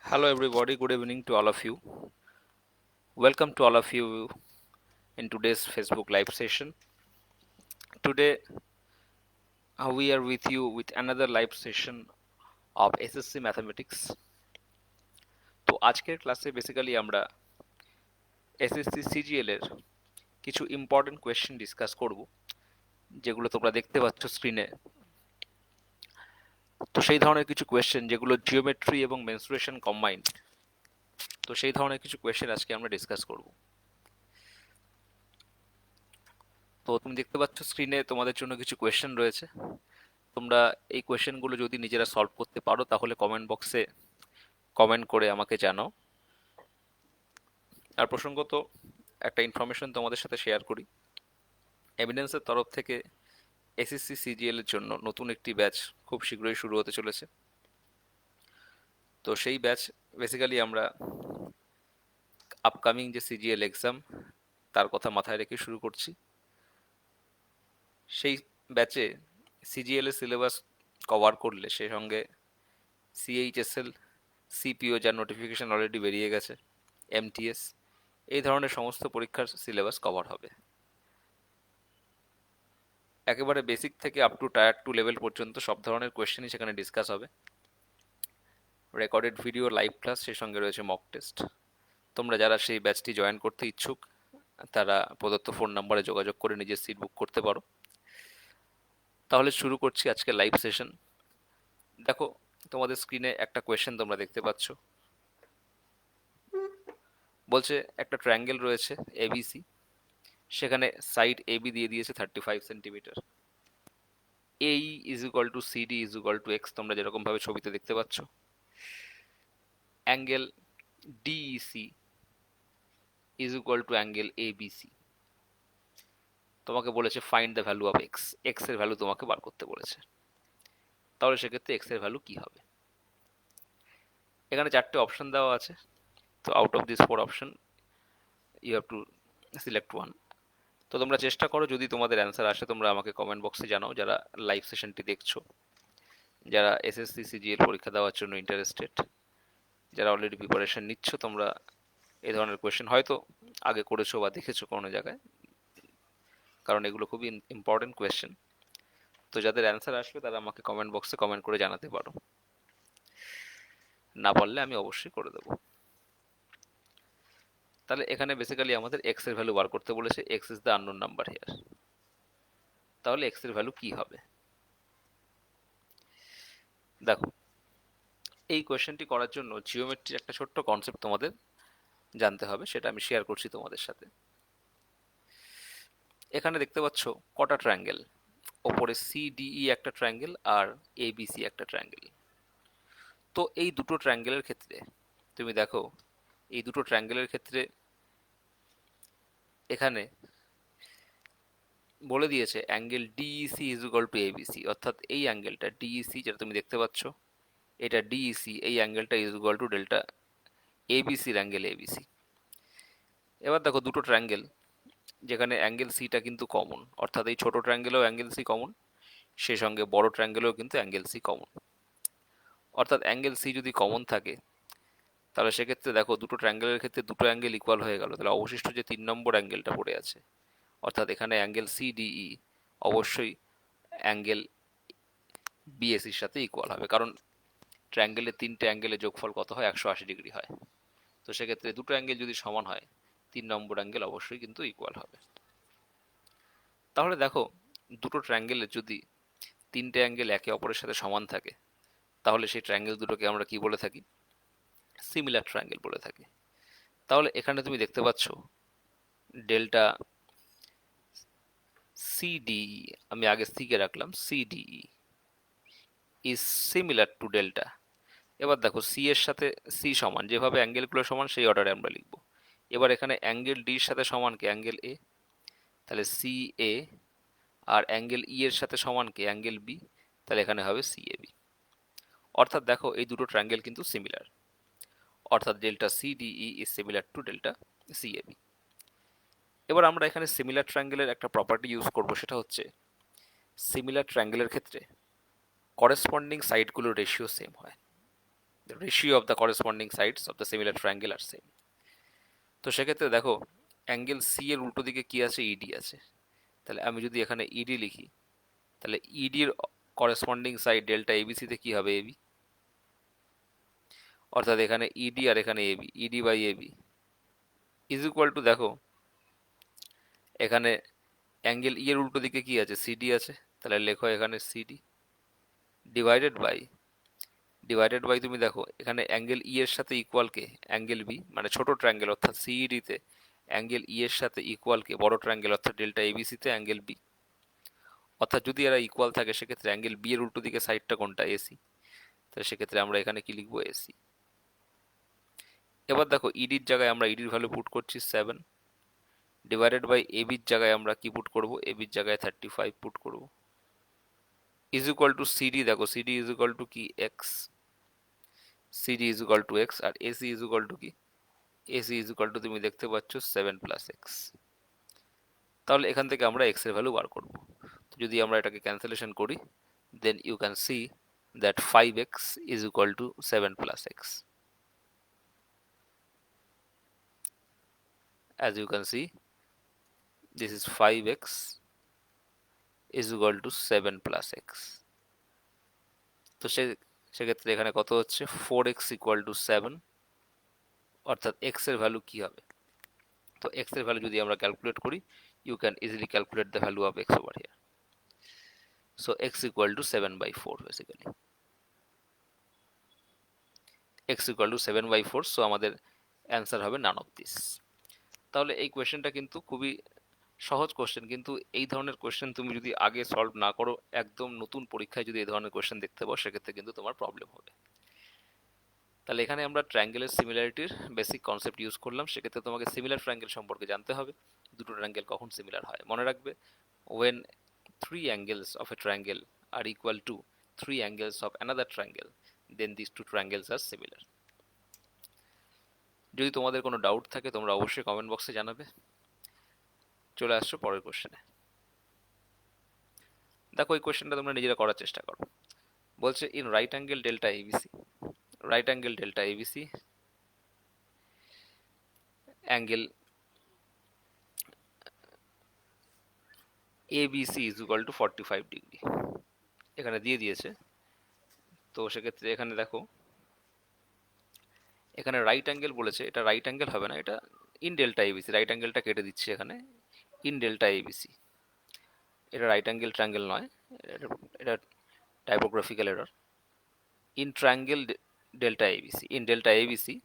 Hello, everybody. Good evening to all of you. Welcome to all of you in today's Facebook Live session. Today, we are with you with another live session of SSC Mathematics. তো আজকের ক্লাসে basically আমরা SSC CGL এর কিছু important question discuss করব, যেগুলো তোমরা দেখতে পাচ্ছ স্ক্রিনে। তো সেই ধরনের কিছু কোয়েশ্চেন যেগুলো জিওমেট্রি এবং মেনসুরেশন কম্বাইন্ড, তো সেই ধরনের কিছু কোয়েশ্চেন আজকে আমরা ডিসকাস করব। তো তুমি দেখতে পাচ্ছ স্ক্রিনে তোমাদের জন্য কিছু কোয়েশ্চেন রয়েছে। তোমরা এই কোয়েশ্চেনগুলো যদি নিজেরা সলভ করতে পারো তাহলে কমেন্ট বক্সে কমেন্ট করে আমাকে জানাও। আর প্রসঙ্গত একটা ইনফরমেশন তোমাদের সাথে শেয়ার করি। এভিডেন্সের তরফ থেকে এসএসসি সিজিএল এর জন্য নতুন একটি ব্যাচ খুব শীঘ্রই শুরু হতে চলেছে। তো সেই ব্যাচ বেসিক্যালি আমরা আপকামিং যে সিজিএল এক্সাম তার কথা মাথায় রেখে শুরু করছি। সেই ব্যাচে সিজিএল এর সিলেবাস কভার করলে সেই সঙ্গে সিএইচএসএল, সিপিও যার নোটিফিকেশন অলরেডি বেরিয়ে গেছে, এমটিএস, এই ধরনের সমস্ত পরীক্ষার সিলেবাস কভার হবে। একেবারে বেসিক থেকে আপ টু টায়ার 2 লেভেল পর্যন্ত সব ধরনের কোয়েশ্চেনই সেখানে ডিসকাস হবে। রেকর্ডেড ভিডিও, লাইভ ক্লাস, সেই সঙ্গে রয়েছে মক টেস্ট। তোমরা যারা সেই ব্যাচটি জয়েন করতে ইচ্ছুক তারা প্রদত্ত ফোন নাম্বারে যোগাযোগ করে নিজের সিট বুক করতে পারো। তাহলে শুরু করছি আজকে লাইভ সেশন। দেখো, তোমাদের স্ক্রিনে একটা কোয়েশ্চেন তোমরা দেখতে পাচ্ছ। বলছে একটা ট্রায়াঙ্গেল রয়েছে এবিসি, সেখানে সাইড এবি দিয়ে দিয়েছে 35 সেন্টিমিটার। এই is equal to CD is equal to x, তোমরা যেরকম ভাবে ছবিতে দেখতে পাচ্ছ। Angle Dec is equal to angle ABC. তোমাকে বলেছে find the value of x, x এর ভ্যালু তোমাকে বার করতে বলেছে। তাহলে সেক্ষেত্রে এক্স এর ভ্যালু কি হবে? এখানে চারটে অপশন দেওয়া আছে। তো out of this 4 option you have to select one. তো তোমরা চেষ্টা করো, যদি তোমাদের অ্যান্সার আসে তোমরা আমাকে কমেন্ট বক্সে জানাও, যারা লাইভ সেশনটি দেখছো, যারা এসএসসি সিজিএল পরীক্ষা দেওয়ার জন্য ইন্টারেস্টেড, যারা অলরেডি প্রিপারেশন নিচ্ছ। তোমরা এই ধরনের কোয়েশ্চেন হয়তো আগে করেছো বা দেখেছো কোনো জায়গায়, কারণ এগুলো খুবই ইম্পর্টেন্ট কোয়েশ্চেন। তো যাদের অ্যান্সার আসবে তারা আমাকে কমেন্ট বক্সে কমেন্ট করে জানাতে পারো। না পারলে আমি অবশ্যই করে দেবো। তাহলে এখানে বেসিক্যালি আমাদের এক্স এর ভ্যালু বার করতে বলেছে। X is the unknown number here. তাহলে এক্স এর ভ্যালু কি হবে? দেখো, এই কোয়েশ্চেনটি করার জন্য জিওমেট্রির একটা ছোট্ট কনসেপ্ট তোমাদের জানতে হবে, সেটা আমি শেয়ার করছি তোমাদের সাথে। এখানে দেখতে পাচ্ছ কটা ট্রায়াঙ্গেল? ওপরে সিডিই একটা ট্রায়াঙ্গেল আর এবিসি একটা ট্রায়াঙ্গেল। তো এই দুটো ট্রায়াঙ্গেলের ক্ষেত্রে তুমি দেখো, এই দুটো ট্রায়াঙ্গেলের ক্ষেত্রে এখানে বলে দিয়েছে angle Dec is equal to ABC, অর্থাৎ এই অ্যাঙ্গেলটা ডিইসি যেটা তুমি দেখতে পাচ্ছ, এটা ডিইসি, এই অ্যাঙ্গেলটা ইজ ইকুয়াল টু ডেল্টা এবিসির অ্যাঙ্গেল এবিসি। এবার দেখো দুটো ট্রায়াঙ্গেল, যেখানে অ্যাঙ্গেল সিটা কিন্তু কমন, অর্থাৎ এই ছোট ট্রায়াঙ্গেলেও অ্যাঙ্গেল সি কমন, সেই সঙ্গে বড় ট্রায়াঙ্গেলেও কিন্তু অ্যাঙ্গেল সি কমন। অর্থাৎ অ্যাঙ্গেল সি যদি কমন থাকে তাহলে সেক্ষেত্রে দেখো দুটো ট্রায়াঙ্গেলের ক্ষেত্রে দুটো অ্যাঙ্গেল ইকুয়াল হয়ে গেল। তাহলে অবশিষ্ট যে 3 নম্বর অ্যাঙ্গেলটা পড়ে আছে, অর্থাৎ এখানে অ্যাঙ্গেল সিডিই অবশ্যই অ্যাঙ্গেল বিএসির সাথে ইকুয়াল হবে, কারণ ট্রায়াঙ্গেলের তিনটে অ্যাঙ্গেলের যোগফল কত হয়? 180 ডিগ্রি হয়। তো সেক্ষেত্রে দুটো অ্যাঙ্গেল যদি সমান হয়, 3 নম্বর অ্যাঙ্গেল অবশ্যই কিন্তু ইকুয়াল হবে। তাহলে দেখো, দুটো ট্রায়াঙ্গেলের যদি তিনটে অ্যাঙ্গেল একে অপরের সাথে সমান থাকে তাহলে সেই ট্রায়াঙ্গেল দুটোকে আমরা কি বলে থাকি? সিমিলার ট্রায়াঙ্গেল বলে থাকি। তাহলে এখানে তুমি দেখতে পাচ্ছ ডেল্টা সিডিই, আমি আগে সি কে রাখলাম, CDE is similar to delta. এবার দেখো সি এর সাথে সি সমান, যেভাবে অ্যাঙ্গেলগুলো সমান সেই অর্ডারে আমরা লিখব। এবার এখানে অ্যাঙ্গেল ডির সাথে সমান কে? অ্যাঙ্গেল এ, তাহলে সি এ। আর অ্যাঙ্গেল ই এর সাথে সমান কে? অ্যাঙ্গেল বি, তাহলে এখানে হবে সি এ বি। অর্থাৎ দেখো এই দুটো ট্রায়াঙ্গেল কিন্তু সিমিলার, অর্থাৎ delta CDE is similar to delta C A B. এবার আমরা এখানে সিমিলার ট্রায়াঙ্গেলের একটা প্রপার্টি ইউজ করব, সেটা হচ্ছে সিমিলার ট্রায়াঙ্গেলের ক্ষেত্রে করেসপন্ডিং সাইডগুলোর রেশিও সেম হয়। the ratio of the corresponding sides of the similar triangle are same. তো সেক্ষেত্রে দেখো অ্যাঙ্গেল সি এর উল্টো দিকে কি আছে, ইডি আছে। তাহলে আমি যদি এখানে ইডি লিখি, তাহলে ইডির করেসপন্ডিং সাইড ডেল্টা এবিসিতে কি হবে, এবি। অর্থাৎ এখানে ইডি আর এখানে AB, ED by AB is equal to, দেখো এখানে অ্যাঙ্গেল ই এর উল্টো দিকে কি আছে, সিডি আছে। তাহলে লেখো এখানে সিডি ডিভাইডেড বাই তুমি দেখো এখানে অ্যাঙ্গেল ই এর সাথে ইকুয়াল কে, অ্যাঙ্গেল বি, মানে ছোট ট্রায়াঙ্গেল অর্থাৎ সিইডি তে অ্যাঙ্গেল ই এর সাথে ইকুয়াল কে বড় ট্রায়াঙ্গেল অর্থাৎ ডেল্টা এবিসি তে অ্যাঙ্গেল বি। অর্থাৎ যদি এরা ইকুয়াল থাকে সেক্ষেত্রে অ্যাঙ্গেল বি এর উল্টো দিকে সাইডটা কোনটা, এসি। তাহলে সেক্ষেত্রে আমরা এখানে কি লিখবো, এসি। এবার দেখো ইডির জায়গায় আমরা ইডির ভ্যালু পুট করছি 7 ডিভাইডেড বাই এবির জায়গায় আমরা কি পুট করব, এবির জায়গায় 35 পুট করব, ইজ ইকুয়াল টু সিডি। দেখো সিডি ইজ ইকুয়াল টু কি, x. CD is equal to x আর এসি ইজ ইকুয়াল টু কি, এসি ইজ ইকুয়াল টু তুমি দেখতে পাচ্ছ 7 প্লাস এক্স। তাহলে এখান থেকে আমরা এক্স এর ভ্যালু বার করব। তো যদি আমরা এটাকে ক্যান্সেলেশন করি, then you can see that 5x is equal to 7 plus x. As you can see, this is 5x is equal to 7 plus x. তো সেক্ষেত্রে এখানে কত হচ্ছে, 4x equal to 7, অর্থাৎ x এর ভ্যালু কি হবে। তো x এর ভ্যালু যদি আমরা ক্যালকুলেট করি, you can easily calculate the value of x over here. So x equal to 7 by 4 basically. x equal to 7 by 4, so আমাদের অ্যান্সার হবে none of this. তাহলে এই কোয়েশ্চেনটা কিন্তু খুবই সহজ কোশ্চেন, কিন্তু এই ধরনের কোশ্চেন তুমি যদি আগে সলভ না করো, একদম নতুন পরীক্ষায় যদি এই ধরনের কোশ্চেন দেখতে পাও, সেক্ষেত্রে কিন্তু তোমার প্রবলেম হবে। তাহলে এখানে আমরা ট্রায়াঙ্গেলের সিমিলারিটির বেসিক কনসেপ্ট ইউজ করলাম। সেক্ষেত্রে তোমাকে সিমিলার ট্রায়াঙ্গেল সম্পর্কে জানতে হবে, দুটো ট্রায়াঙ্গেল কখন সিমিলার হয়। মনে রাখবে, when three angles of a triangle are equal to three angles of another triangle, then these two triangles are similar. যদি তোমাদের কোনো ডাউট থাকে তোমরা অবশ্যই কমেন্ট বক্সে জানাবে। চলে আসছো পরের কোশ্চেনে। দেখো এই কোশ্চেনটা তোমরা নিজেরা করার চেষ্টা করো। বলছে in right angle delta ABC, right angle delta ABC angle ABC is equal two 45 degree এখানে দিয়ে দিয়েছে। তো সেক্ষেত্রে এখানে দেখো এখানে রাইট অ্যাঙ্গেল বলেছে, এটা রাইট অ্যাঙ্গেল হবে না, এটা ইন ডেল্টা এবিসি, রাইট অ্যাঙ্গেলটা কেটে দিচ্ছে এখানে, ইন ডেল্টা এবিসি। এটা রাইট অ্যাঙ্গেল ট্রায়াঙ্গেল নয়, এটা typographical error. in triangle delta ABC, in delta ABC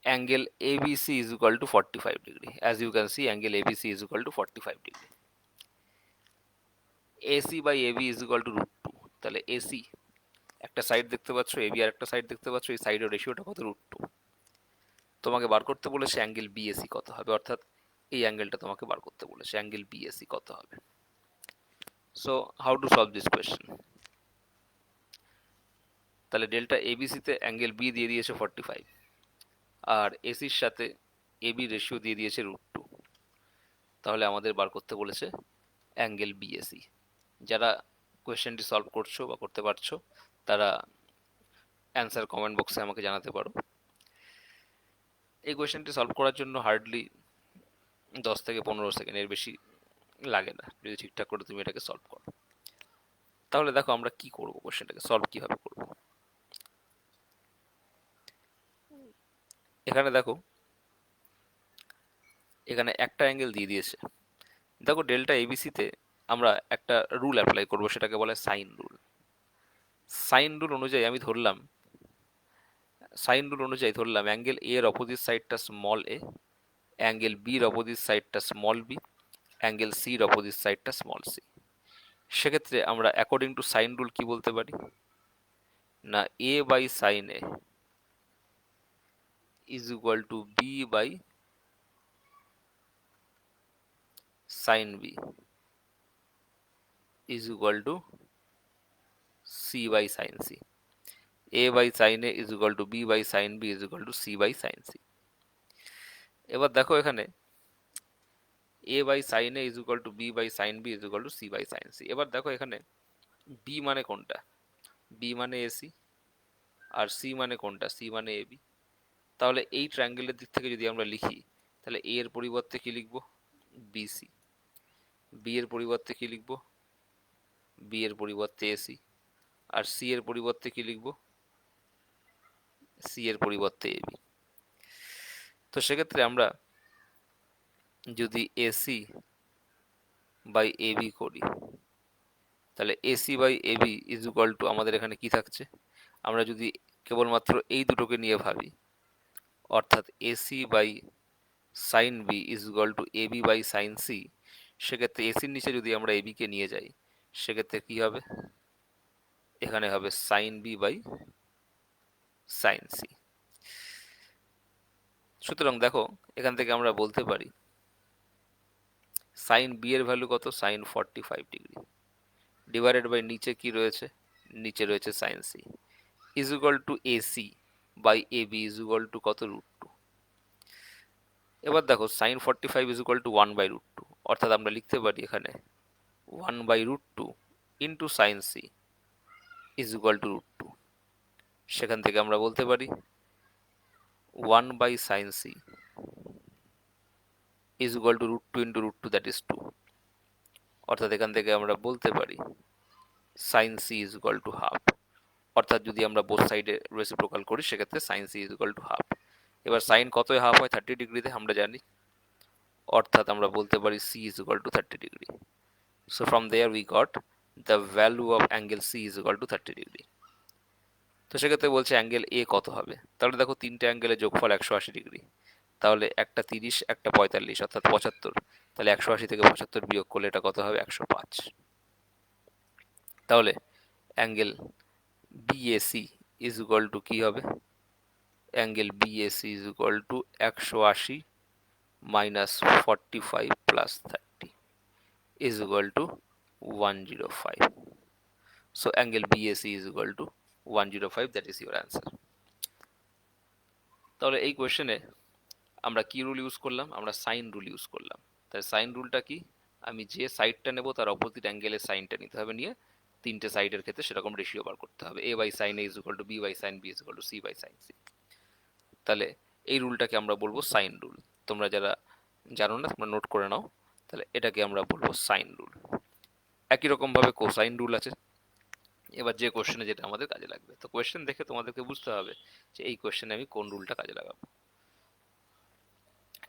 angle ABC is equal to 45 degree. As you can see, angle ABC is equal to 45 degree. AC by AB is equal to root 2. তাহলে AC একটা side দেখতে পাচ্ছ, AB আর একটা side দেখতে পাচ্ছ, এই সাইডের রেশিওটা কত, রুট 2। তোমাকে বার করতে বলেছে অ্যাঙ্গেল বিএসি কত হবে, অর্থাৎ এই অ্যাঙ্গেলটা তোমাকে বার করতে বলেছে, অ্যাঙ্গেল বিএসি কত হবে। So how to solve this question. তাহলে ডেল্টা এবিসিতে অ্যাঙ্গেল বি দিয়ে দিয়েছে 45 আর এসির সাথে এবি রেশিও দিয়ে দিয়েছে রুট 2। তাহলে আমাদের বার করতে বলেছে অ্যাঙ্গেল বিএসি। যারা কোয়েশ্চেনটি সলভ করছো বা করতে পারছো তারা অ্যান্সার কমেন্ট বক্সে আমাকে জানাতে পারো। এই কোয়েশ্চেনটি সলভ করার জন্য হার্ডলি 10 থেকে 15 সেকেন্ডের বেশি লাগে না, যদি ঠিকঠাক করে তুমি এটাকে সলভ করো। তাহলে দেখো আমরা কি করব, কোয়েশ্চেনটাকে সলভ কিভাবে করব। এখানে দেখো এখানে একটা অ্যাঙ্গেল দিয়ে দিয়েছে। দেখো ডেল্টা এবিসিতে আমরা একটা রুল অ্যাপ্লাই করব, সেটাকে বলে সাইন রুল। সাইন রুল অনুযায়ী আমি ধরলাম, সাইন রুল অনুযায়ী ধরলাম অ্যাঙ্গেল এ এর অপোজিট সাইডটা স্মল এ, অ্যাঙ্গেল বির অপোজিট সাইডটা স্মল বি, অ্যাঙ্গেল সির অপোজিট সাইডটা স্মল সি। সেক্ষেত্রে আমরা অ্যাকর্ডিং টু সাইন রুল কি বলতে পারি না, a by sine A is equal to b by sine B is equal to c by sin c. a by sin a is equal to b by sin b is equal to c by sin c. এবার দেখো এখানে a by sin a is equal to b by sin b is equal to c by sin c. এবার দেখো এখানে b মানে কোনটা, b মানে ac আর C মানে কোনটা, সি মানে এবি। তাহলে এই ট্রায়াঙ্গেলের দিক থেকে যদি আমরা লিখি, তাহলে এ এর পরিবর্তে কি লিখবো, বিসি। বি এর পরিবর্তে কি লিখবো, বি এর পরিবর্তে এসি। আর সি এর পরিবর্তে কি লিখবো, সি এর পরিবর্তে এবি। তো সেক্ষেত্রে আমরা যদি এসি বাই এবি করি, তাহলে AC by AB is equal to আমাদের এখানে কি থাকছে, আমরা যদি কেবলমাত্র এই দুটোকে নিয়ে ভাবি, অর্থাৎ AC by sine B is equal to AB by sine C, সেক্ষেত্রে এসির নিচে যদি আমরা এবি কে নিয়ে যাই, সেক্ষেত্রে কি হবে, এখানে হবে sine B by sine C. সুতরাং দেখো এখান থেকে আমরা বলতে পারি সাইন বি এর ভ্যালু কত, সাইন 45 ডিগ্রি, ডিভাইডেড বাই নিচে কি রয়েছে, নিচে রয়েছে sine C, is equal to AC by AB is equal to কত, √2। এবার দেখো সাইন 45 ইজ ইকুয়াল টু 1/√2, অর্থাৎ আমরা লিখতে পারি এখানে 1/√2 into sine C is equal to √2। সেখান থেকে আমরা বলতে পারি 1/sin c is equal to √2 into √2, that is 2। অর্থাৎ এখান থেকে আমরা বলতে পারি sin c is equal to half. অর্থাৎ যদি আমরা বোথ সাইডে রেসিপ্রোকাল করি, সেক্ষেত্রে sin c is equal to half. এবার সাইন কতই হাফ হয়, 30 ডিগ্রিতে আমরা জানি, অর্থাৎ আমরা বলতে পারি c is equal to 30 degree. So from there we got the value of angle c is equal to 30 degree. তো সেক্ষেত্রে বলছে অ্যাঙ্গেল এ কত হবে, তাহলে দেখো তিনটে অ্যাঙ্গেলের যোগফল 180 ডিগ্রি, তাহলে একটা 30 একটা 45 অর্থাৎ 75, তাহলে 180 থেকে 75 বিয়োগ করলে এটা কত হবে, 105। তাহলে angle BAC is equal to কি হবে, angle BAC is equal two 180 minus 45 plus 30 is equal two 105। So angle BAC is equal two 105, that is your answer. তাহলে এই কোয়েশ্চেনে আমরা কি রুল ইউজ করলাম, আমরা সাইন রুল ইউজ করলাম। তাহলে সাইন রুলটা কি, আমি যে সাইডটা নেব তার অপোজিট অ্যাঙ্গেলের সাইনটা নিতে হবে, নিয়ে তিনটে সাইডের ক্ষেত্রে সেরকম রেশিও বার করতে হবে, a by sine A is equal to b by sine B is equal to c by sine C. তাহলে এই রুলটাকে আমরা বলবো সাইন রুল। তোমরা যারা জানো না তোমরা নোট করে নাও, তাহলে এটাকে আমরা বলবো সাইন রুল। একই রকমভাবে কোসাইন রুল আছে। এবার যে কোশ্চেনে যেটা আমাদের কাজে লাগবে, তো কোয়েশ্চেন দেখে তোমাদেরকে বুঝতে হবে যে এই কোয়েশ্চেনে আমি কোন রুলটা কাজে লাগাবো।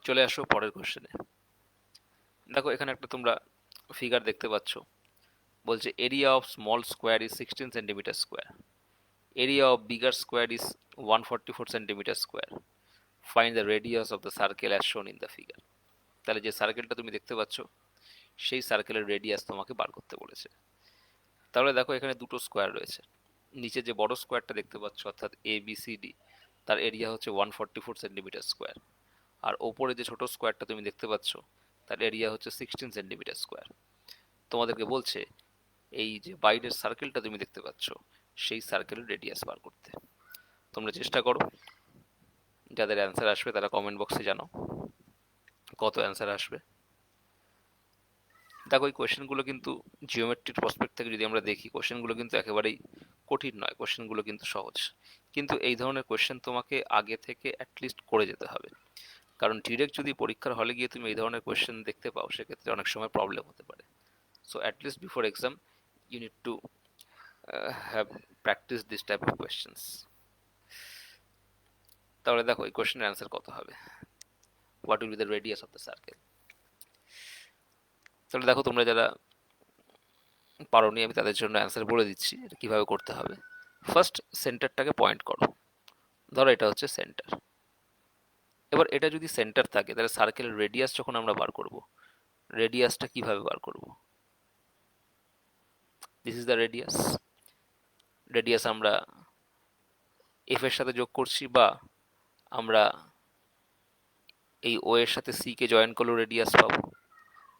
চলে আসো পরের কোশ্চেনে। দেখো এখানে একটা তোমরা ফিগার দেখতে পাচ্ছ, বলছে area of small square is 16 centimetre square, area of bigger square is 144 centimetre square, find the radius of the circle as shown in the figure. তাহলে যে সার্কেলটা তুমি দেখতে পাচ্ছ সেই সার্কেলের রেডিয়াস তোমাকে বার করতে বলেছে। তাহলে দেখো এখানে দুটো স্কোয়ার রয়েছে, নিচে যে বড় স্কোয়ারটা দেখতে পাচ্ছ অর্থাৎ এ বি সি ডি, তার এরিয়া হচ্ছে 144 সেন্টিমিটার স্কোয়ার, আর ওপরে যে ছোট স্কোয়ারটা তুমি দেখতে পাচ্ছ তার এরিয়া হচ্ছে 16 সেন্টিমিটার স্কোয়ার। তোমাদেরকে বলছে এই যে বাইরের সার্কেলটা তুমি দেখতে পাচ্ছ সেই সার্কেলের রেডিয়াস বার করতে। তোমরা চেষ্টা করো, যাদের অ্যান্সার আসবে তারা কমেন্ট বক্সে জানাও কত অ্যান্সার আসবে। দেখো এই কোয়েশ্চেনগুলো কিন্তু জিওমেট্রির প্রসপেক্ট থেকে যদি আমরা দেখি, কোয়েশ্চেনগুলো কিন্তু একেবারেই কঠিন নয়, কোয়েশ্চেনগুলো কিন্তু সহজ। কিন্তু এই ধরনের কোয়েশ্চেন তোমাকে আগে থেকে অ্যাটলিস্ট করে যেতে হবে, কারণ ডিরেক্ট যদি পরীক্ষার হলে গিয়ে তুমি এই ধরনের কোয়েশ্চেন দেখতে পাও, সেক্ষেত্রে অনেক সময় প্রবলেম হতে পারে। So at least before exam you need to have practice this type of questions. তাহলে দেখো এই কোয়েশ্চেনের অ্যান্সার কত হবে, what will be the radius of the circle. তাহলে দেখো তোমরা যারা পারোনি আমি তাদের জন্য অ্যান্সার বলে দিচ্ছি এটা কীভাবে করতে হবে। ফার্স্ট সেন্টারটাকে পয়েন্ট করো, ধরো এটা হচ্ছে সেন্টার। এবার এটা যদি সেন্টার থাকে তাহলে সার্কেলের রেডিয়াস যখন আমরা বার করব, রেডিয়াসটা কিভাবে বার করব, this is the radius. Radius আমরা এফ এর সাথে যোগ করছি, বা আমরা এই ও এর সাথে সি কে জয়েন করলেও রেডিয়াস পাবো।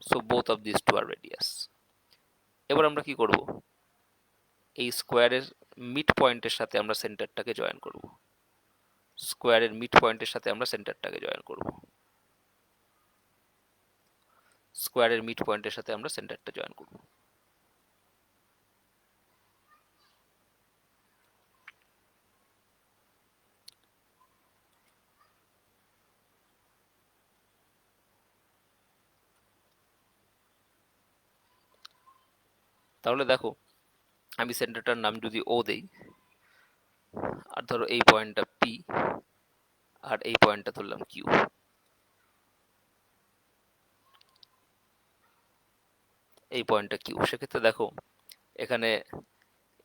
So both of this two are radius. এবার আমরা কি করব, এই স্কোয়ারের মিড পয়েন্টের সাথে আমরা সেন্টারটাকে জয়েন করব, স্কোয়ারের মিড পয়েন্টের সাথে আমরা সেন্টারটাকে জয়েন করব, স্কোয়ারের মিড পয়েন্টের সাথে আমরা সেন্টারটা জয়েন করব। তাহলে দেখো, আমি সেন্টারটার নাম যদি ও দেই, আর ধরো এই পয়েন্টটা পি, আর এই পয়েন্টটা ধরলাম কিউ, এই পয়েন্টটা কিউ, সেক্ষেত্রে দেখো এখানে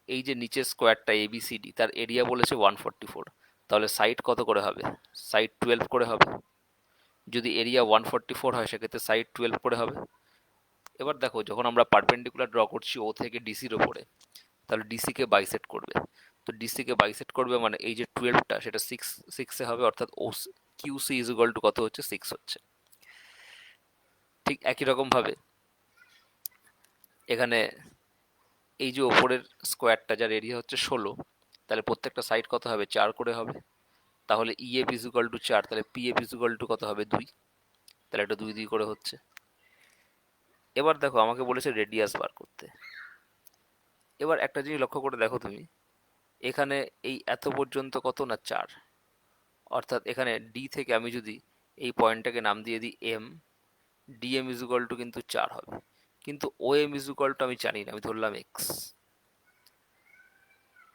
এই যে নিচের স্কোয়ারটা এবিসিডি, তার এরিয়া বলেছে 144, তাহলে সাইড কত করে হবে? সাইড 12 করে হবে। যদি এরিয়া 144 হয় সেক্ষেত্রে সাইড 12 করে হবে। এবার দেখো, যখন আমরা পারপেন্ডিকুলার ড্র করছি ও থেকে ডিসির ওপরে, তাহলে ডিসি কে বাইসেক্ট করবে। তো ডিসি কে বাইসেক্ট করবে মানে এই যে 12টা সেটা 6 এ হবে, অর্থাৎ ও কিউসি ইজ ইকুয়াল টু কত হচ্ছে? 6 হচ্ছে। ঠিক একই রকম ভাবে এখানে এই যে ওপরের স্কোয়ারটা যার এরিয়া হচ্ছে 16, তাহলে প্রত্যেকটা সাইড কত হবে? 4 করে হবে। তাহলে ইএফ ইজ ইকুয়াল টু 4, তাহলে পিএফ ইজ ইকুয়াল টু কত হবে? 2। তাহলে এটা 2 করে হচ্ছে। এবার দেখো, আমাকে বলেছে রেডিয়াস বার করতে। এবার একটা জিনিস লক্ষ্য করে দেখো তুমি, এখানে এই এত পর্যন্ত কত না 4, অর্থাৎ এখানে ডি থেকে আমি যদি এই পয়েন্টটাকে নাম দিয়ে দিই M, DM is equal to কিন্তু 4 হবে। কিন্তু O M is equal to আমি জানি না, আমি ধরলাম এক্স।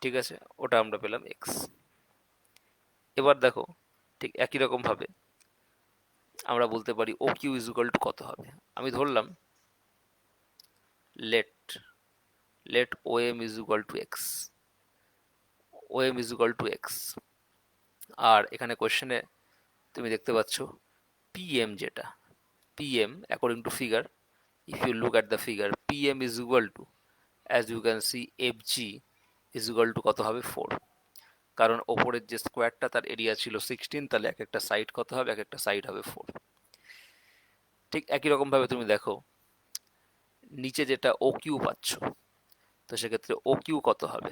ঠিক আছে, ওটা আমরা পেলাম এক্স। এবার দেখো, ঠিক একই রকম ভাবে আমরা বলতে পারি O Q is equal to কত হবে। আমি ধরলাম let let O M is equal to x, O M is equal to x. আর এখানে কোয়েশ্চেনে তুমি দেখতে পাচ্ছ পিএম, যেটা PM according to figure, if you look at the figure, pm is equal to, as you can see, fg is equal to কত হবে? 4। কারণ ওপরের যে স্কোয়ারটা তার এরিয়া ছিল 16, তাহলে এক একটা সাইড কত হবে? এক একটা সাইড হবে 4। ঠিক একই রকম ভাবে তুমি দেখো নিচে যেটা ও কিউ পাচ্ছ, তো সেক্ষেত্রে ও কিউ কত হবে?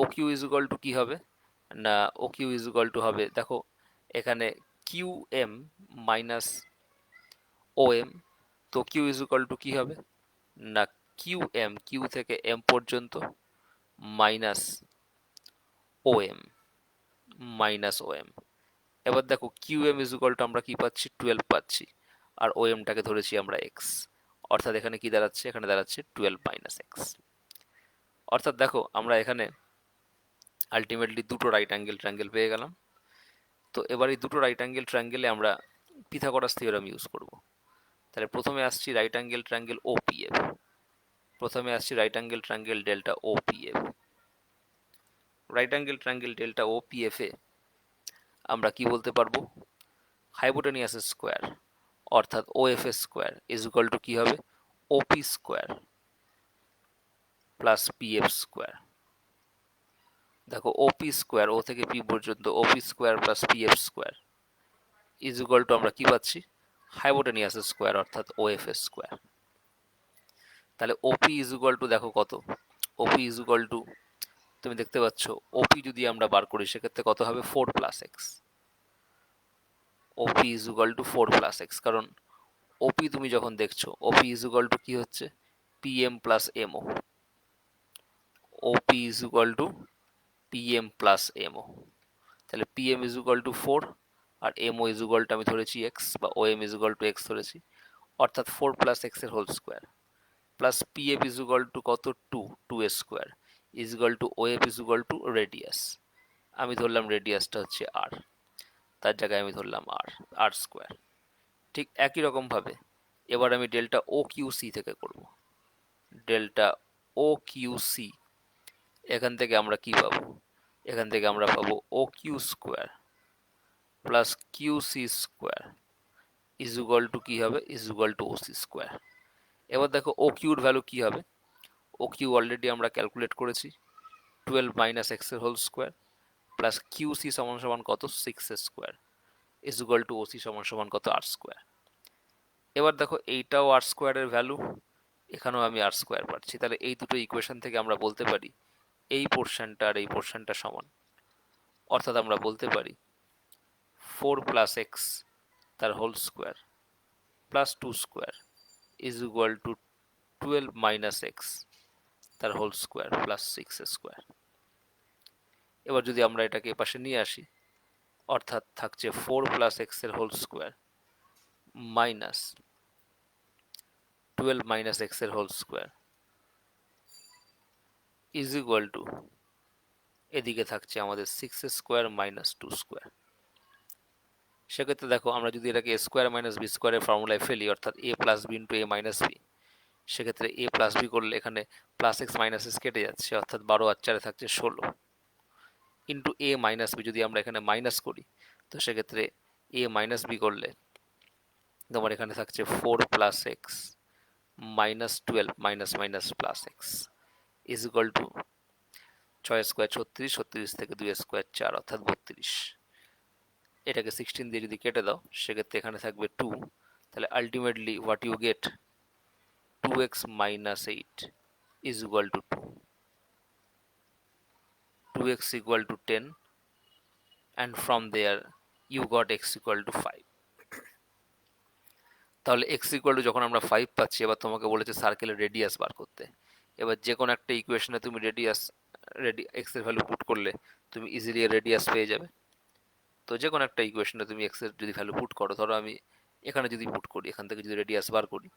O Q is equal to কি হবে না, O Q is equal to হবে, দেখো এখানে Q M minus O M, তো কিউ ইজ ইকুয়াল টু কি হবে না, কিউ এম, কিউ থেকে এম পর্যন্ত minus O M, minus O M. এবার দেখো Q M is equal to আমরা কি পাচ্ছি? 12 পাচ্ছি, আর ও এমটাকে ধরেছি আমরা এক্স, অর্থাৎ এখানে কি দাঁড়াচ্ছে? এখানে দাঁড়াচ্ছে 12 মাইনাস এক্স। অর্থাৎ দেখো আমরা এখানে আলটিমেটলি দুটো রাইট অ্যাঙ্গেল ট্রায়াঙ্গেল পেয়ে গেলাম। তো এবার এই দুটো রাইট অ্যাঙ্গেল ট্রায়াঙ্গেলে আমরা পিথাগোরাস থিওরেম ইউজ করব। তাহলে প্রথমে আসছি রাইট অ্যাঙ্গেল ট্রায়াঙ্গেল ওপিএফ, প্রথমে আসছি right angle triangle delta OPF. Right angle triangle delta OPF এ আমরা কি বলতে পারবো? হাইপোটেনিয়াস স্কোয়ার অর্থাৎ OF square is equal to কি হবে? OP square plus PF square. দেখো ওপি স্কোয়ার, ও থেকে পি পর্যন্ত, OP square plus PF square is equal to আমরা কি পাচ্ছি? হাইপোটেনিয়াস স্কোয়ার অর্থাৎ ওএফ স্কোয়ার। তাহলে ওপি ইজ ইকুয়াল টু দেখো কত? ওপি ইজ ইকুয়াল টু, তুমি দেখতে পাচ্ছ ওপি যদি আমরা বার করি সেক্ষেত্রে কত হবে? 4 plus x. OP is equal to 4 plus x, কারণ ওপি তুমি যখন দেখছো ওপি ইজ ইকুয়াল টু কি হচ্ছে? PM plus MO. OP is equal to PM plus MO. তাহলে পিএম ইজ ইকুয়াল টু 4, আর এমও ইজ ইকুয়াল টু আমি ধরেছি এক্স, বা O M is equal to x ধরেছি, অর্থাৎ 4 প্লাস এক্স এর whole square, plus PF is equal to কত? 2, 2 এর square is equal to O F is equal to radius. আমি ধরলাম রেডিয়াসটা হচ্ছে আর, তার জায়গায় আমি ধরলাম আর, আর স্কোয়ার। ঠিক একই রকম ভাবে এবার আমি ডেল্টা ও কিউ সি থেকে করব। ডেল্টা ও কিউ সি, এখান থেকে আমরা কি পাবো? এখান থেকে আমরা পাবো O Q square plus Q C square is equal to কি হবে? Is equal to O C square. এবার দেখো ও কিউর ভ্যালু কি হবে? ও কিউ অলরেডি আমরা ক্যালকুলেট করেছি, 12 মাইনাস এক্স এর whole square plus Q C সমান সমান কত? 6 এর square is equal to O C সমান সমান কত? R square. এবার দেখো এইটাও আর স্কোয়ারের ভ্যালু, এখানেও আমি আর স্কোয়ার পাচ্ছি, তাহলে এই দুটো ইকুয়েশন থেকে আমরা বলতে পারি এই পোর্শনটা আর এই পোর্শনটা সমান, অর্থাৎ আমরা বলতে পারি 4 প্লাস এক্স তার whole square plus 2 square is equal to 12 minus x তার হোল স্কোয়ার প্লাস 6 স্কোয়ার। এবার যদি আমরা এটাকে এপাশে নিয়ে আসি, অর্থাৎ থাকছে 4 প্লাস এক্স এর whole square minus 12 minus x এর whole square is equal to এদিকে থাকছে আমাদের 6 স্কোয়ার মাইনাস 2 স্কোয়ার। সেক্ষেত্রে দেখো আমরা যদি এটাকে স্কোয়ার মাইনাস বি স্কোয়ারের ফর্মুলায় ফেলি, অর্থাৎ এ প্লাস বি ইন্টু এ মাইনাস বি, সেক্ষেত্রে এ প্লাস বি করলে এখানে প্লাস এক্স মাইনাস এক্স কেটে যাচ্ছে, অর্থাৎ 12 আর 4 থাকছে 16 ইন্টু এ মাইনাস বি। যদি আমরা এখানে মাইনাস করি তো সেক্ষেত্রে এ মাইনাস বি করলে তোমার এখানে থাকছে 4 plus x minus 12 minus minus plus x is equal two 6 square 36, 36 থেকে 2 স্কোয়ার 4 অর্থাৎ 32। এটাকে 16 দিয়ে যদি কেটে দাও সেক্ষেত্রে এখানে থাকবে 2। তাহলে ultimately what you get 2x minus 8 is equal to 2, 2x equal to 10, and from there you got x equal to 5। তাহলে x equal to যখন আমরা 5 পাচ্ছি, এবার তোমাকে বলেছে সার্কেলের রেডিয়াস বার করতে। এবার যে কোনো একটা ইকুয়েশনে তুমি x এর ভ্যালু পুট করলে তুমি ইজিলি রেডিয়াস পেয়ে যাবে। তো যে কোনো একটা ইকুয়েশনে তুমি x এর যদি ভ্যালু পুট করো, ধরো আমি এখানে যদি পুট করি, এখান থেকে যদি রেডিয়াস বার করি,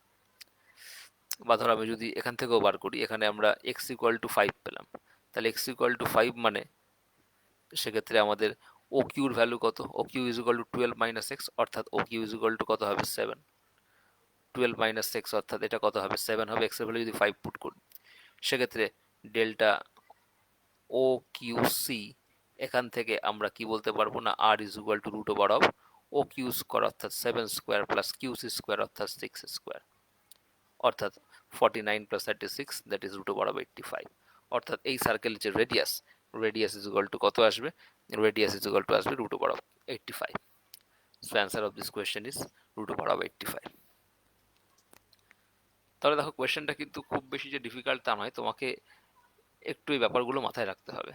বা ধরো আমি যদি এখান থেকেও বার করি, এখানে আমরা x equal to 5 পেলাম। তাহলে x equal to 5 মানে সেক্ষেত্রে আমাদের ও কিউর ভ্যালু কত? O Q is equal to 12 minus x, অর্থাৎ O Q is equal to কত হবে? 7। 12 মাইনাস এক্স অর্থাৎ এটা কত হবে? 7 হবে। এক্স এর ভ্যালু যদি 5 পুট করি সেক্ষেত্রে ডেল্টা ও কিউ সি, এখান থেকে আমরা কি বলতে পারবো না, r is equal to root over of O Q square অর্থাৎ 7 square plus Q C square অর্থাৎ 6 স্কোয়ার, অর্থাৎ 49 plus 36 that is root over of 85। অর্থাৎ এই সার্কেলের যে রেডিয়াস ইজ ইকুয়াল টু কত আসবে? রেডিয়াস ইজ ইকুয়াল টু আসবে root over of 85। So answer of this question is root over of 85। তাহলে দেখো কোয়েশ্চেনটা কিন্তু খুব বেশি যে ডিফিকাল্ট তা নয়, তোমাকে একটু এই ব্যাপারগুলো মাথায় রাখতে হবে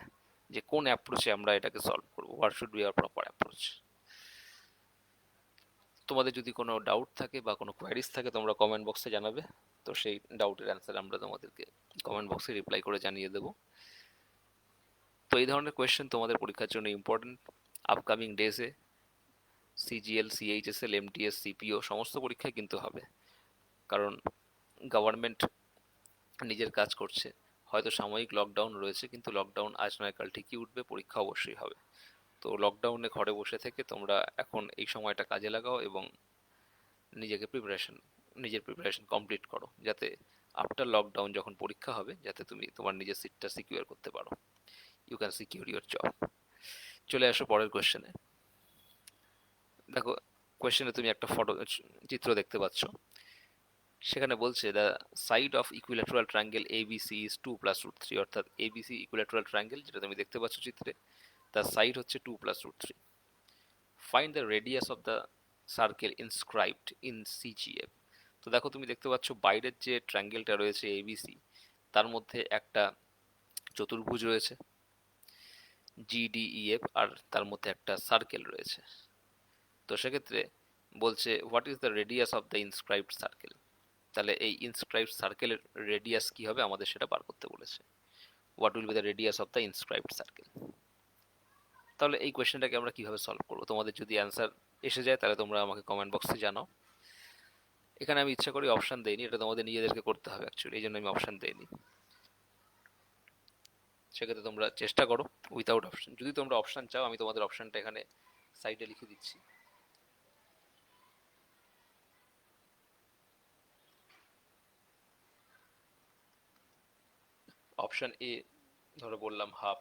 যে কোন অ্যাপ্রোচে আমরা এটাকে সলভ করবো, what should be hour proper approach. তোমাদের যদি কোনো ডাউট থাকে বা কোনো কোয়ারিজ থাকে তোমরা কমেন্ট বক্সে জানাবে, তো সেই ডাউটের অ্যান্সার আমরা তোমাদেরকে কমেন্ট বক্সে রিপ্লাই করে জানিয়ে দেবো। তো এই ধরনের কোয়েশ্চেন তোমাদের পরীক্ষার জন্য ইম্পর্টেন্ট। আপকামিং ডেজে সিজিএল, সিএইচএসএল, এমটিএস, সিপিও সমস্ত পরীক্ষায় কিন্তু হবে, কারণ গভর্নমেন্ট নিজের কাজ করছে। হয়তো সাময়িক লকডাউন রয়েছে, কিন্তু লকডাউন আজ নয় কাল ঠিকই উঠবে, পরীক্ষা অবশ্যই হবে। তো লকডাউনে ঘরে বসে থেকে তোমরা এখন এই সময়টা কাজে লাগাও এবং নিজের প্রিপারেশন কমপ্লিট করো, যাতে আফটার লকডাউন যখন পরীক্ষা হবে যাতে তুমি তোমার নিজের সিটটা সিকিউর করতে পারো। You can secure your job. চলে আসো পরের কোয়েশ্চেনে। দেখো কোয়েশ্চেনে তুমি একটা চিত্র দেখতে পাচ্ছ। সেখানে বলছে the side of equilateral triangle ABC is 2 plus root 3, অর্থাৎ এবিসি ইকুইল্যাটারাল ট্রায়াঙ্গেল যেটা তুমি দেখতে পাচ্ছ চিত্রে, তার সাইড হচ্ছে 2 plus root 3। Find the radius of the circle inscribed in CGF. তো দেখো তুমি দেখতে পাচ্ছ বাইরের যে ট্রায়াঙ্গেলটা রয়েছে এবিসি, তার মধ্যে একটা চতুর্ভুজ রয়েছে জিডিইএফ, আর তার মধ্যে একটা সার্কেল রয়েছে। তো সেক্ষেত্রে বলছে what is the radius of the inscribed circle. তাহলে এই ইনস্ক্রাইবড সার্কেলের রেডিয়াস কি হবে আমাদের সেটা বার করতে বলেছে। What will be the radius of the inscribed circle. তাহলে এই কোয়েশ্চেনটাকে আমরা কিভাবে সলভ করবো? তোমাদের যদি অ্যান্সার এসে যায় তাহলে তোমরা আমাকে কমেন্ট বক্সে জানাও। এখানে আমি ইচ্ছা করি অপশান দেইনি, এটা তোমাদের নিজেদেরকে করতে হবে অ্যাকচুয়ালি, এই জন্য আমি অপশান দেইনি। সেক্ষেত্রে তোমরা চেষ্টা করো উইথাউট অপশান। যদি তোমরা অপশান চাও আমি তোমাদের অপশানটা এখানে সাইডে লিখে দিচ্ছি। অপশান এ ধরো বললাম হাফ,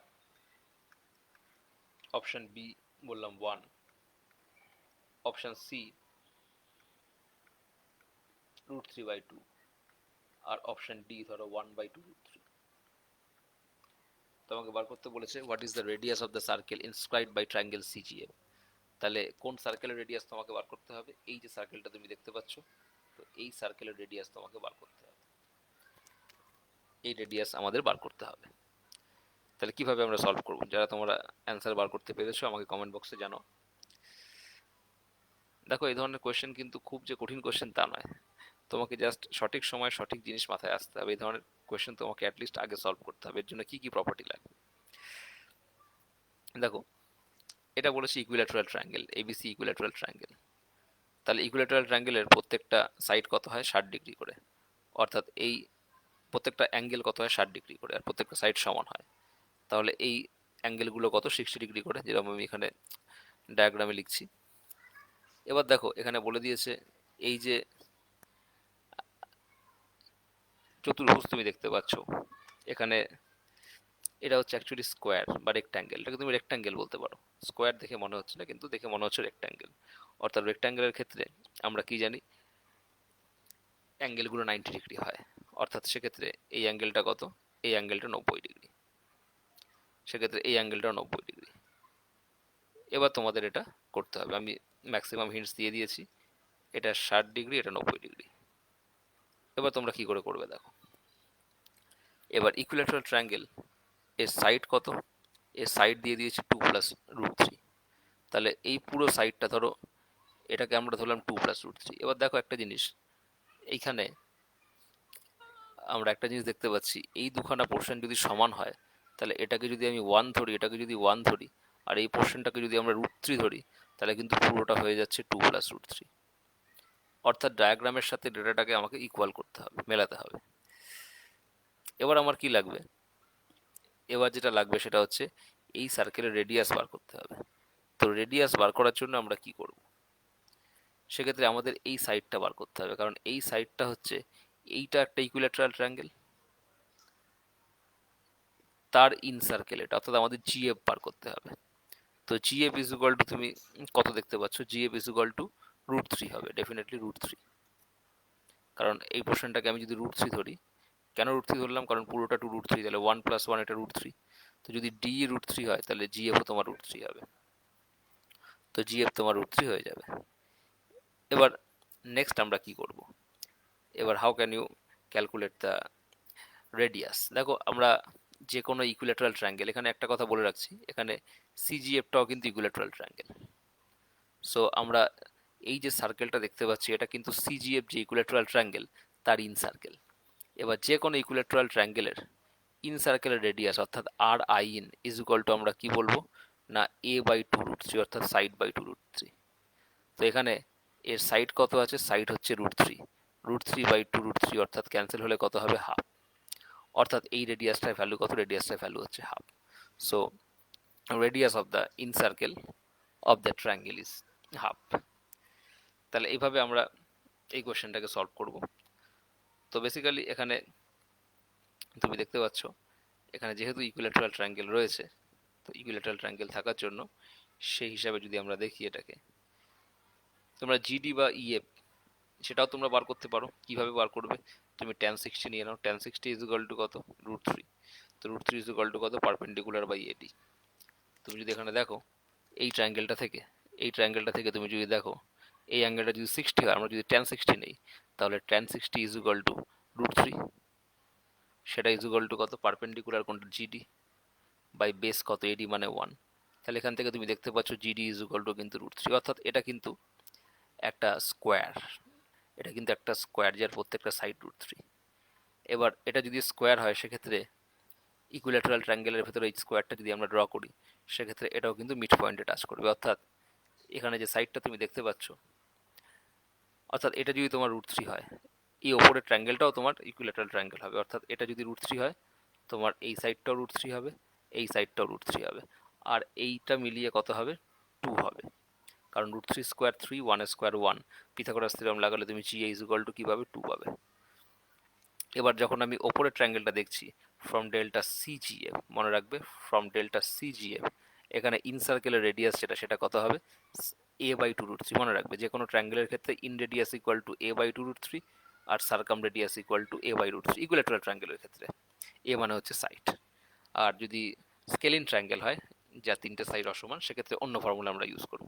অপশান বি বললাম 1, অপশান সি √3/2, আর অপশান ডি ধরো 1/2√3। তোমাকে বার করতে বলেছে what is the radius of the circle inscribed by triangle CGF. তাহলে কোন সার্কেলের রেডিয়াস তোমাকে বার করতে হবে? এই যে সার্কেলটা তুমি দেখতে পাচ্ছ, তো এই সার্কেলের রেডিয়াস তোমাকে বার করতে হবে, এই রেডিয়াস আমাদের বার করতে হবে। তাহলে কিভাবে আমরা সলভ করব? যারা তোমরা অ্যান্সার বার করতে পেরেছো আমাকে কমেন্ট বক্সে জানাও। দেখো এই ধরনের কোয়েশ্চেন কিন্তু খুব যে কঠিন কোয়েশ্চেন তা নয়, তোমাকে জাস্ট সঠিক সময় সঠিক জিনিস মাথায় আসতে হবে। এই ধরনের কোয়েশ্চেন তোমাকে অ্যাটলিস্ট আগে সলভ করতে হবে। এর জন্য কি কি প্রপার্টি লাগবে দেখো। এটা বলেছি equilateral triangle, ABC equilateral triangle. তাহলে ইকুইল্যাটারাল ট্রায়াঙ্গেলের প্রত্যেকটা সাইড কত হয়? 60 ডিগ্রি করে। অর্থাৎ এই প্রত্যেকটা অ্যাঙ্গেল কত হয় 60 ডিগ্রি করে, আর প্রত্যেকটা সাইড সমান হয়, তাহলে এই অ্যাঙ্গেলগুলো কত 60 ডিগ্রি করে, যেরকম আমি এখানে ডায়াগ্রামে লিখছি। এবার দেখো এখানে বলে দিয়েছে এই যে চতুর্ভুজ তুমি দেখতে পাচ্ছ এখানে, এটা হচ্ছে অ্যাকচুয়ালি স্কোয়ার বা রেক্ট্যাঙ্গেল, এটাকে তুমি রেক্ট্যাঙ্গেল বলতে পারো। স্কোয়ার দেখে মনে হচ্ছে না, কিন্তু দেখে মনে হচ্ছে রেক্ট্যাঙ্গেল। অর্থাৎ রেক্ট্যাঙ্গেলের ক্ষেত্রে আমরা কি জানি, অ্যাঙ্গেলগুলো 90 ডিগ্রি হয়। অর্থাৎ সেক্ষেত্রে এই অ্যাঙ্গেলটা কত, এই অ্যাঙ্গেলটা 90 ডিগ্রি, সেক্ষেত্রে এই অ্যাঙ্গেলটা 90 ডিগ্রি। এবার তোমাদের এটা করতে হবে, আমি ম্যাক্সিমাম হিন্টস দিয়ে দিয়েছি। এটা 60 ডিগ্রি, এটা 90 ডিগ্রি। এবার তোমরা কি করে করবে দেখো। এবার ইকুইল্যাটারাল ট্রায়াঙ্গেল এর সাইড কত, এর সাইড দিয়ে দিয়েছি 2 + √3। তাহলে এই পুরো সাইডটা ধরো, এটাকে আমরা ধরলাম 2 + √3। এবার দেখো একটা জিনিস, এইখানে আমরা একটা জিনিস দেখতে পাচ্ছি, এই দুখানা পোর্শন যদি সমান হয়, তাহলে এটাকে যদি আমি 1 ধরি, এটাকে যদি 1 ধরি, আর এই পোর্শনটাকে যদি আমরা √3 ধরি, তাহলে কিন্তু পুরোটা হয়ে যাচ্ছে 2 + √3। অর্থাৎ ডায়াগ্রামের সাথে ডেটাটাকে আমাকে ইকুয়াল করতে হবে, মেলাতে হবে। এবার আমার কি লাগবে, এবার যেটা লাগবে সেটা হচ্ছে এই সার্কেলের রেডিয়াস বার করতে হবে। তো রেডিয়াস বার করার জন্য আমরা কি করব, সেক্ষেত্রে আমাদের এই সাইডটা বার করতে হবে, কারণ এই সাইডটা হচ্ছে, এইটা একটা ইকুইল্যাটারাল ট্রায়াঙ্গেল, তার ইন সার্কেল এটা, অর্থাৎ আমাদের জিএফ বার করতে হবে। তো জিএফ ইজ ইকুয়াল টু, তুমি কত দেখতে পাচ্ছ, জিএফ ইজ ইকুয়াল টু √3 হবে, ডেফিনেটলি √3। কারণ এই পোর্শনটাকে আমি যদি √3 ধরি, কেন √3 ধরলাম, কারণ পুরোটা 2 √3, তাহলে 1 + 1 এটা √3। তো যদি ডি √3 হয়, তাহলে জিএফও তোমার √3 হবে। তো জিএফ তোমার √3 হয়ে যাবে। এবার নেক্সট আমরা কি করব, এবার how can you calculate the radius. দেখো আমরা যে কোনো ইকুইল্যাটারাল ট্রায়াঙ্গেল, এখানে একটা কথা বলে রাখছি, এখানে সিজিএফটাও কিন্তু ইকুইল্যাটারাল ট্রায়াঙ্গেল। সো আমরা এই যে সার্কেলটা দেখতে পাচ্ছি, এটা কিন্তু সিজিএফ যে ইকুইল্যাটারাল ট্রায়াঙ্গেল তার ইন সার্কেল। এবার যে কোনো ইকুইল্যাটারাল ট্রায়াঙ্গেলের ইন সার্কেলের রেডিয়াস অর্থাৎ r I in is equal to, আমরা কি বলবো না, a/2 √3, অর্থাৎ সাইড বাই 2 √3। তো এখানে এর সাইড কত আছে, সাইড হচ্ছে √3, √3/2 √3, অর্থাৎ ক্যান্সেল হলে কত হবে, হাফ। অর্থাৎ এই রেডিয়াসটার ভ্যালু কত, রেডিয়াসটার ভ্যালু হচ্ছে half. So radius of the in circle of the triangle is half. তাহলে এইভাবে আমরা এই কোশ্চেনটাকে সলভ করব। তো বেসিক্যালি এখানে তুমি দেখতে পাচ্ছ, এখানে যেহেতু ইকুইল্যাটারাল ট্রায়াঙ্গেল রয়েছে, তো ইকুইল্যাটারাল ট্রায়াঙ্গেল থাকার জন্য সেই হিসাবে যদি আমরা দেখি এটাকে, তোমরা জিডি বা ইএফ সেটাও তোমরা বার করতে পারো। কিভাবে বার করবে, তুমি tan60 নিয়ে নাও, tan60 ইজ ইকুয়াল টু কত, √3। তো √3 ইজ ইকুয়াল টু কত, পারপেন্ডিকুলার বাই এডি। তুমি যদি এখানে দেখো এই ট্রায়াঙ্গেলটা থেকে, এই ট্রায়াঙ্গেলটা থেকে তুমি যদি দেখো এই অ্যাঙ্গেলটা যদি 60 হয়, আমরা যদি tan60 নেই, তাহলে tan60 ইজ ইকুয়াল টু √3, সেটা ইজ ইকুয়াল টু কত, পারপেন্ডিকুলার কোনটা, জিডি বাই বেস কত, এডি মানে 1। তাহলে এখান থেকে তুমি দেখতে পাচ্ছ জিডি ইজ ইকুয়াল টু কিন্তু √3, অর্থাৎ এটা কিন্তু একটা স্কোয়ার, এটা কিন্তু একটা স্কোয়ার যার প্রত্যেকটা সাইড √3। এবার এটা যদি স্কোয়ার হয়, সেক্ষেত্রে ইকুইল্যাটারাল ট্রায়াঙ্গেলের ভেতরে এই স্কোয়ারটা যদি আমরা ড্র করি, সেক্ষেত্রে এটাও কিন্তু মিড পয়েন্টে টাচ করবে। অর্থাৎ এখানে যে সাইডটা তুমি দেখতে পাচ্ছ, অর্থাৎ এটা যদি তোমার √3 হয়, এই ওপরের ট্রায়াঙ্গেলটাও তোমার ইকুইল্যাটারাল ট্রায়াঙ্গেল হবে। অর্থাৎ এটা যদি √3 হয়, তোমার এই সাইডটাও √3 হবে, এই সাইডটাও √3 হবে, আর এইটা মিলিয়ে কত হবে, 2 হবে। কারণ √3 স্কোয়ার 3, 1 স্কোয়ার 1, পিথাগোরাস থিওরেম লাগালে তুমি জি ইজ ইকুয়াল টু কি পাবে, 2 পাবে। এবার যখন আমি ওপরের ট্রায়াঙ্গেলটা দেখছি, ফ্রম ডেল্টা সিজিএফ, মনে রাখবে ফ্রম ডেল্টা সিজিএফ, এখানে ইন সার্কেলের রেডিয়াস সেটা কত হবে, a/2 √3। মনে রাখবে যে কোনো ট্রায়াঙ্গেলের ক্ষেত্রে inradius equal to a/2 √3, আর circumradius equal to a/√3, equilateral ট্রায়াঙ্গেলের ক্ষেত্রে। এ মানে হচ্ছে সাইড। আর যদি স্কেলিন ট্রায়াঙ্গেল হয়, যা তিনটে সাইড অসমান, সেক্ষেত্রে অন্য ফর্মুলা আমরা ইউজ করব।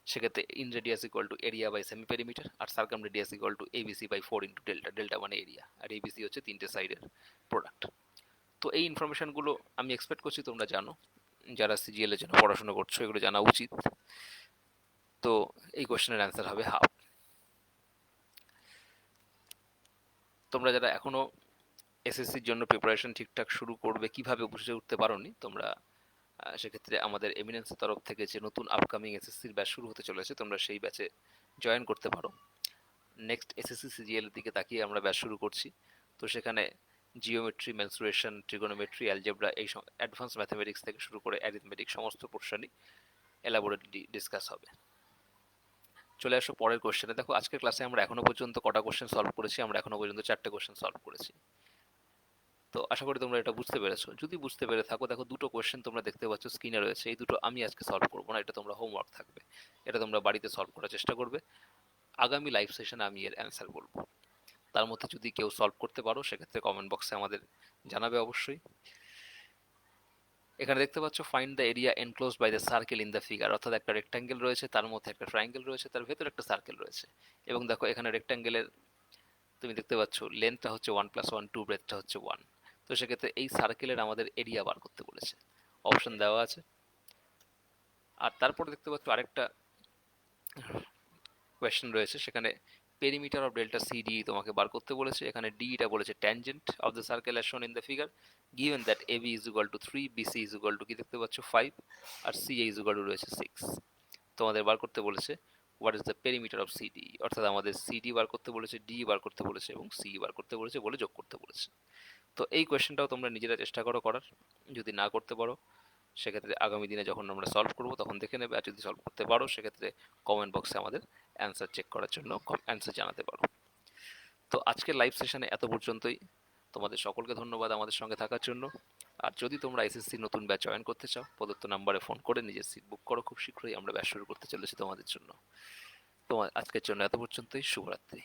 সেক্ষেত্রে inradius equal to area by semiperimeter, আর circumradius equal to ABC by 4 into delta, delta মানে এরিয়া, আর এবিসি হচ্ছে তিনটে সাইডের প্রোডাক্ট। তো এই ইনফরমেশনগুলো আমি এক্সপেক্ট করছি তোমরা জানো, যারা সিজিএল এর জন্য পড়াশোনা করছো এগুলো জানা উচিত। তো এই কোশ্চেনের অ্যান্সার হবে হাফ। তোমরা যারা এখনো এসএসসির জন্য প্রিপারেশন ঠিকঠাক শুরু করবে, কিভাবে বুঝে উঠতে পারোনি তোমরা, সেক্ষেত্রে আমাদের এমিনেন্সের তরফ থেকে যে নতুন আপকামিং এসএসসির ব্যাচ শুরু হতে চলেছে, তোমরা সেই ব্যাচে জয়েন করতে পারো। নেক্সট এসএসসি সিজিএল এর দিকে তাকিয়ে আমরা ব্যাচ শুরু করছি। তো সেখানে জিওমেট্রি, মেনসুরেশন, ট্রিগোনোমেট্রি, অ্যালজেব্রা, এই অ্যাডভান্স ম্যাথমেটিক্স থেকে শুরু করে অ্যারিথমেটিক সমস্ত পোর্শনই এলাবোরেটলি ডিসকাস হবে। চলে আসো পরের কোশ্চেনে। দেখো আজকের ক্লাসে আমরা এখনো পর্যন্ত কটা কোশ্চেন সলভ করেছি? আমরা এখনো পর্যন্ত 4টে কোশ্চেন সলভ করেছি। তো আশা করি তোমরা এটা বুঝতে পেরেছো। যদি বুঝতে পেরে থাকো, দেখো দুটো কোশ্চেন তোমরা দেখতে পাচ্ছ স্ক্রিনে রয়েছে, এই দুটো আমি আজকে সলভ করবো না, এটা তোমরা হোমওয়ার্ক থাকবে, এটা তোমরা বাড়িতে সলভ করার চেষ্টা করবে। আগামী লাইভ সেশনে আমি এর অ্যান্সার বলবো। তার মধ্যে যদি কেউ সলভ করতে পারো সেক্ষেত্রে কমেন্ট বক্সে আমাদের জানাবে অবশ্যই। এখানে দেখতে পাচ্ছ find the area enclosed by the circle in the figure, অর্থাৎ একটা রেক্ট্যাঙ্গেল রয়েছে, তার মধ্যে একটা ট্রায়াঙ্গেল রয়েছে, তার ভেতরে একটা সার্কেল রয়েছে। এবং দেখো এখানে রেক্ট্যাঙ্গেলের তুমি দেখতে পাচ্ছ লেন্থটা হচ্ছে 1+1, ব্রেথটা হচ্ছে 1। তো সেক্ষেত্রে এই সার্কেলের আমাদের এরিয়া বার করতে বলেছে, অপশন দেওয়া আছে। আর তারপরে দেখতে পাচ্ছ আরেকটা কোয়েশ্চেন রয়েছে, সেখানে পেরিমিটার অফ ডেল্টা সিডি তোমাকে বার করতে বলেছে। এখানে ডিটা বলেছে tangent of the circle as shown in the figure, given that AB is equal to 3, BC is equal to কি দেখতে পাচ্ছ 5, আর সিএ ইজ ইকুয়াল টু রয়েছে 6। তোমাদের বার করতে বলেছে what is the perimeter of CD, অর্থাৎ আমাদের সিডি বার করতে বলেছে, ডি বার করতে বলেছে এবং সি বার করতে বলেছে, বলে যোগ করতে বলেছে। তো এই কোয়েশ্চেনটাও তোমরা নিজেরা চেষ্টা করো করার। যদি না করতে পারো সেক্ষেত্রে আগামী দিনে যখন আমরা সলভ করবো তখন দেখে নেবে, আর যদি সলভ করতে পারো সেক্ষেত্রে কমেন্ট বক্সে আমাদের অ্যান্সার চেক করার জন্য অ্যান্সার জানাতে পারো। তো আজকের লাইভ সেশনে এত পর্যন্তই। তোমাদের সকলকে ধন্যবাদ আমাদের সঙ্গে থাকার জন্য। আর যদি তোমরা এসএসসি নতুন ব্যাচ জয়েন করতে চাও, প্রদত্ত নাম্বারে ফোন করে নিজের সিট বুক করো। খুব শীঘ্রই আমরা ব্যাচ শুরু করতে চলেছি তোমাদের জন্য। তোমার আজকের জন্য এত পর্যন্তই। শুভরাত্রি।